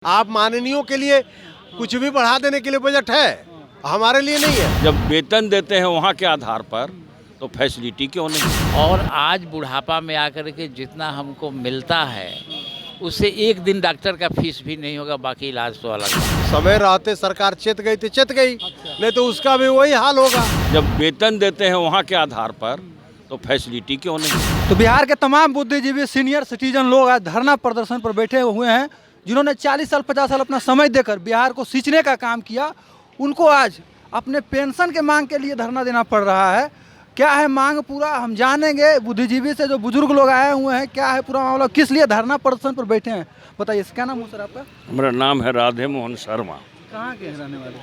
आप माननीयों के लिए कुछ भी बढ़ा देने के लिए बजट है, हमारे लिए नहीं है। जब वेतन देते हैं वहाँ के आधार पर तो फैसिलिटी क्यों नहीं। और आज बुढ़ापा में आकर के जितना हमको मिलता है उससे एक दिन डॉक्टर का फीस भी नहीं होगा, बाकी इलाज तो अलग है। समय रहते सरकार चेत गई तो चेत गई, नहीं तो उसका भी वही हाल होगा। जब वेतन देते हैं वहाँ के आधार पर तो फैसिलिटी क्यों नहीं। तो बिहार के तमाम बुद्धिजीवी सीनियर सिटीजन लोग आज धरना प्रदर्शन पर बैठे हुए हैं, जिन्होंने 40 साल 50 साल अपना समय देकर बिहार को सींचने का काम किया। उनको आज अपने पेंशन के मांग के लिए धरना देना पड़ रहा है। क्या है मांग पूरा हम जानेंगे बुद्धिजीवी से, जो बुजुर्ग लोग आए हुए हैं। क्या है पूरा मामला, किस लिए धरना प्रदर्शन पर बैठे हैं, बताइए। क्या नाम है सर आपका? मेरा नाम है राधे मोहन शर्मा। कहाँ के हैं रहने वाले?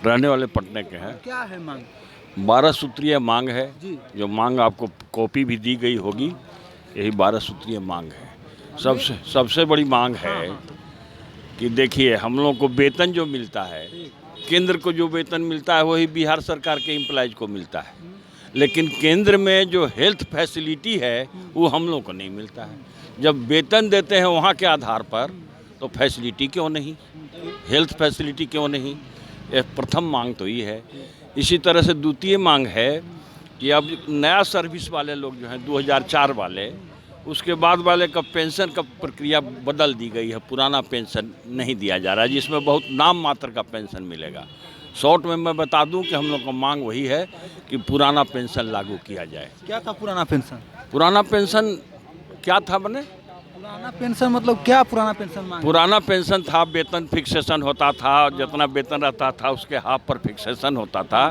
रहने वाले पटने के हैं। क्या है मांग? 12 सूत्रीय मांग है जी। जो मांग आपको कॉपी भी दी गई होगी, यही 12 सूत्रीय मांग है। सबसे बड़ी मांग है कि देखिए, हम लोग को वेतन जो मिलता है, केंद्र को जो वेतन मिलता है वही बिहार सरकार के एम्प्लॉयज को मिलता है, लेकिन केंद्र में जो हेल्थ फैसिलिटी है वो हम लोग को नहीं मिलता है। जब वेतन देते हैं वहाँ के आधार पर तो फैसिलिटी क्यों नहीं, हेल्थ फैसिलिटी क्यों नहीं। यह प्रथम मांग तो ये है। इसी तरह से द्वितीय मांग है कि अब नया सर्विस वाले लोग जो हैं 2004 वाले, उसके बाद वाले का पेंशन का प्रक्रिया बदल दी गई है। पुराना पेंशन नहीं दिया जा रहा है, जिसमें बहुत नाम मात्र का पेंशन मिलेगा। शॉर्ट में मैं बता दूं कि हम लोग का मांग वही है कि पुराना पेंशन लागू किया जाए। क्या था पुराना पेंशन? पुराना पेंशन क्या था बने? पुराना पेंशन मतलब क्या? पुराना पेंशन मांग? पुराना पेंशन था, वेतन फिक्सेशन होता था, जितना वेतन रहता था उसके हाफ पर फिक्सेशन होता था,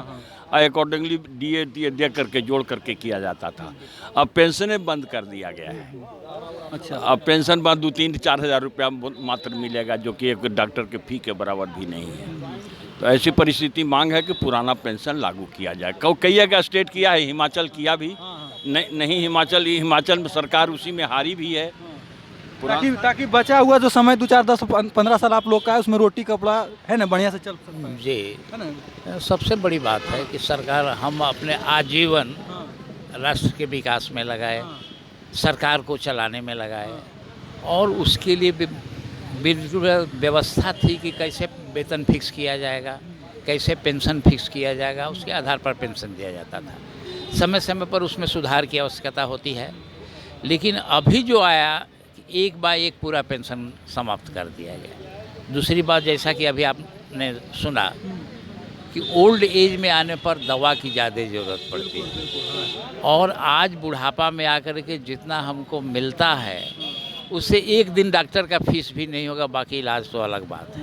अकॉर्डिंगली डीए दे करके जोड़ करके किया जाता था। अब पेंशनें बंद कर दिया गया है। अच्छा। अब पेंशन बाद 2-3-4 हज़ार रुपया मात्र मिलेगा, जो कि एक डॉक्टर के फी के बराबर भी नहीं है। तो ऐसी परिस्थिति मांग है कि पुराना पेंशन लागू किया जाए। कई जगह स्टेट किया है, हिमाचल किया भी नहीं। हिमाचल में सरकार उसी में हारी भी है। ताकि बचा हुआ जो समय 2, 4, 10, 15 साल आप लोग का है, उसमें रोटी कपड़ा है ना, बढ़िया से चल सकता है। जी, है ना? सबसे बड़ी बात है कि सरकार हम अपने आजीवन राष्ट्र के विकास में लगाए, सरकार को चलाने में लगाए, और उसके लिए बिल्कुल व्यवस्था थी कि कैसे वेतन फिक्स किया जाएगा, कैसे पेंशन फिक्स किया जाएगा, उसके आधार पर पेंशन दिया जाता था। समय समय पर उसमें सुधार की आवश्यकता होती है, लेकिन अभी जो आया एक बार एक पूरा पेंशन समाप्त कर दिया गया। दूसरी बात, जैसा कि अभी आपने सुना कि ओल्ड एज में आने पर दवा की ज़्यादा ज़रूरत पड़ती है, और आज बुढ़ापा में आकर के जितना हमको मिलता है उससे एक दिन डॉक्टर का फीस भी नहीं होगा, बाकी इलाज तो अलग बात है।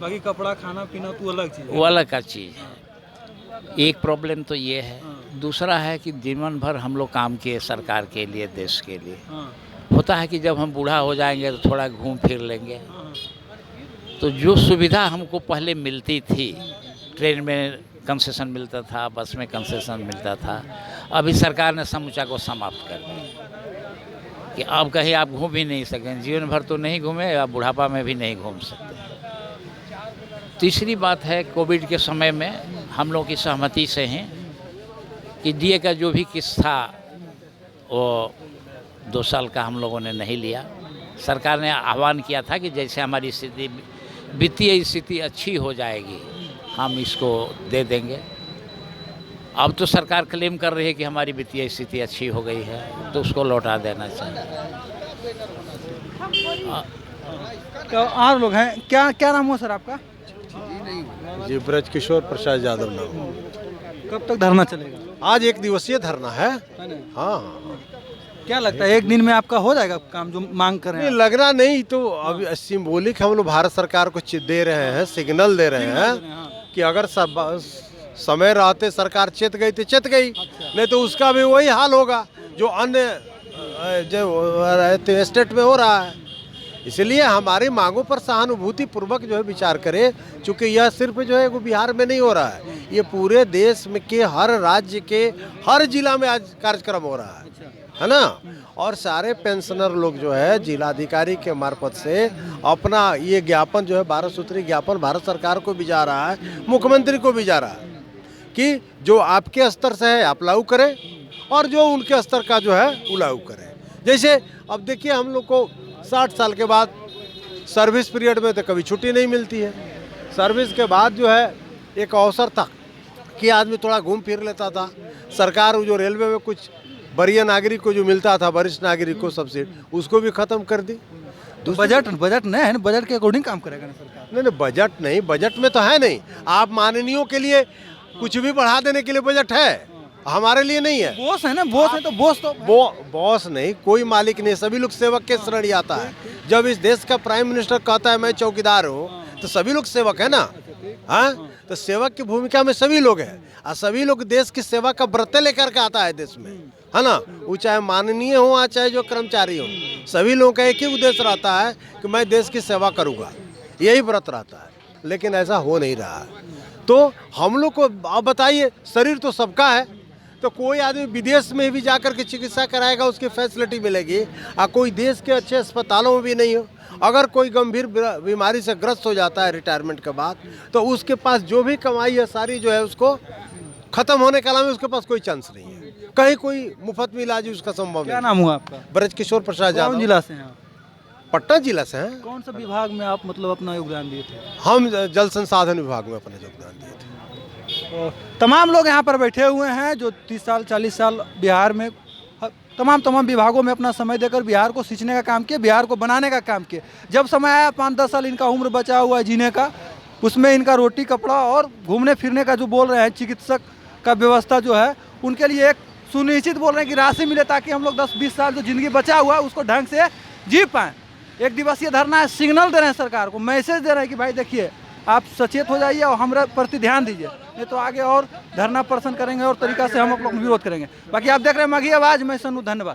बाकी कपड़ा खाना पीना तो अलग चीज़ है। वो अलग का चीज़ है। एक प्रॉब्लम तो ये है। दूसरा है कि जीवन भर हम लोग काम किए सरकार के लिए, देश के लिए। होता है कि जब हम बूढ़ा हो जाएंगे तो थोड़ा घूम फिर लेंगे। तो जो सुविधा हमको पहले मिलती थी, ट्रेन में कंसेशन मिलता था, बस में कंसेशन मिलता था, अभी सरकार ने समूचा को समाप्त कर दिया कि अब कहीं आप घूम भी नहीं सकें। जीवन भर तो नहीं घूमे, अब बुढ़ापा में भी नहीं घूम सकते। तीसरी बात है, कोविड के समय में हम लोग की सहमति से हैं कि डीए का जो भी किस्त था वो 2 साल का हम लोगों ने नहीं लिया। सरकार ने आह्वान किया था कि जैसे हमारी स्थिति, वित्तीय स्थिति अच्छी हो जाएगी, हम इसको दे देंगे। अब तो सरकार क्लेम कर रही है कि हमारी वित्तीय स्थिति अच्छी हो गई है, तो उसको लौटा देना चाहिए। तो और लोग हैं। क्या नाम हुआ सर आपका? जी, ब्रज किशोर प्रसाद यादव नाम। कब तक धरना चलेगा? आज 1 दिवसीय धरना है। हाँ, क्या लगता है एक दिन में आपका हो जाएगा काम जो मांग कर रहे नहीं हैं? लगना नहीं तो अभी सिंबॉलिक हम लोग भारत सरकार को दे रहे हैं, सिग्नल दे रहे हैं कि अगर समय रहते सरकार चेत गई तो चेत गई, नहीं तो उसका भी वही हाल होगा जो अन्य जो स्टेट में हो रहा है। इसलिए हमारी मांगों पर सहानुभूति पूर्वक जो है विचार करें, क्योंकि यह सिर्फ जो है वो बिहार में नहीं हो रहा है, ये पूरे देश में के हर राज्य के हर जिला में आज कार्यक्रम हो रहा है ना। और सारे पेंशनर लोग जो है जिलाधिकारी के मार्फत से अपना ये ज्ञापन जो है 12 सूत्री ज्ञापन भारत सरकार को भी जा रहा है, मुख्यमंत्री को भी जा रहा है कि जो आपके स्तर से है आप लागू करें, और जो उनके स्तर का जो है वो लागू करें। जैसे अब देखिए, हम लोग को 60 साल के बाद सर्विस पीरियड में तो कभी छुट्टी नहीं मिलती है। सर्विस के बाद जो है एक अवसर था कि आदमी थोड़ा घूम फिर लेता था। सरकार जो रेलवे में कुछ वरीय नागरिक को जो मिलता था, वरिष्ठ नागरिक को सब्सिडी, उसको भी खत्म कर दी। तो बजट नहीं है ना, बजट के अकॉर्डिंग काम करेगा ना सरकार। नहीं, बजट नहीं, बजट में तो है नहीं। आप माननीयों के लिए कुछ भी बढ़ा देने के लिए बजट है, हमारे लिए नहीं है। बॉस है ना, बॉस है तो बॉस तो बॉस नहीं, कोई मालिक नहीं, सभी लोग सेवक के श्रेणी आता है। जब इस देश का प्राइम मिनिस्टर कहता है मैं चौकीदार हूँ, तो सभी लोग सेवक है ना। हाँ, तो सेवक की भूमिका में सभी लोग हैं और सभी लोग देश की सेवा का व्रत लेकर के आता है देश में, है ना। वो चाहे माननीय हो चाहे जो कर्मचारी हो, सभी लोगों का एक ही उद्देश्य रहता है कि मैं देश की सेवा करूँगा, यही व्रत रहता है। लेकिन ऐसा हो नहीं रहा है। तो हम लोग को आप बताइए, शरीर तो सबका है, तो कोई आदमी विदेश में भी जाकर के चिकित्सा कराएगा, उसकी फैसिलिटी मिलेगी, और कोई देश के अच्छे अस्पतालों में भी नहीं हो। अगर कोई गंभीर बीमारी से ग्रस्त हो जाता है रिटायरमेंट के बाद, तो उसके पास जो भी कमाई है सारी जो है उसको खत्म होने के अलावा उसके पास कोई चांस नहीं है, कहीं कोई मुफ्त में इलाज उसका संभव नहीं। क्या नाम हुआ आपका? ब्रजकिशोर प्रसाद यादव। कौन जिला से हैं? पटना जिला से हैं। कौन सा विभाग में आप मतलब अपना योगदान दिए थे? हम जल संसाधन विभाग में अपना योगदान दिए थे। तमाम लोग यहाँ पर बैठे हुए हैं जो 30 साल 40 साल बिहार में तमाम विभागों में अपना समय देकर बिहार को सींचने का काम किया, बिहार को बनाने का काम किया। जब समय आया 5-10 साल इनका उम्र बचा हुआ है जीने का, उसमें इनका रोटी कपड़ा और घूमने फिरने का जो बोल रहे हैं, चिकित्सक का व्यवस्था जो है उनके लिए एक सुनिश्चित बोल रहे हैं कि राशि मिले, ताकि हम लोग 10-20 साल जो जिंदगी बचा हुआ है उसको ढंग से जी पाएँ। एक दिवसीय धरना है, सिग्नल दे रहे हैं सरकार को, मैसेज दे रहे हैं कि भाई देखिए आप सचेत हो जाइए और हमारे प्रति ध्यान दीजिए, नहीं तो आगे और धरना प्रदर्शन करेंगे और तरीका से हम लोग विरोध करेंगे। बाकी आप देख रहे हैं मघी आवाज़, मैं सन्नू, धन्यवाद।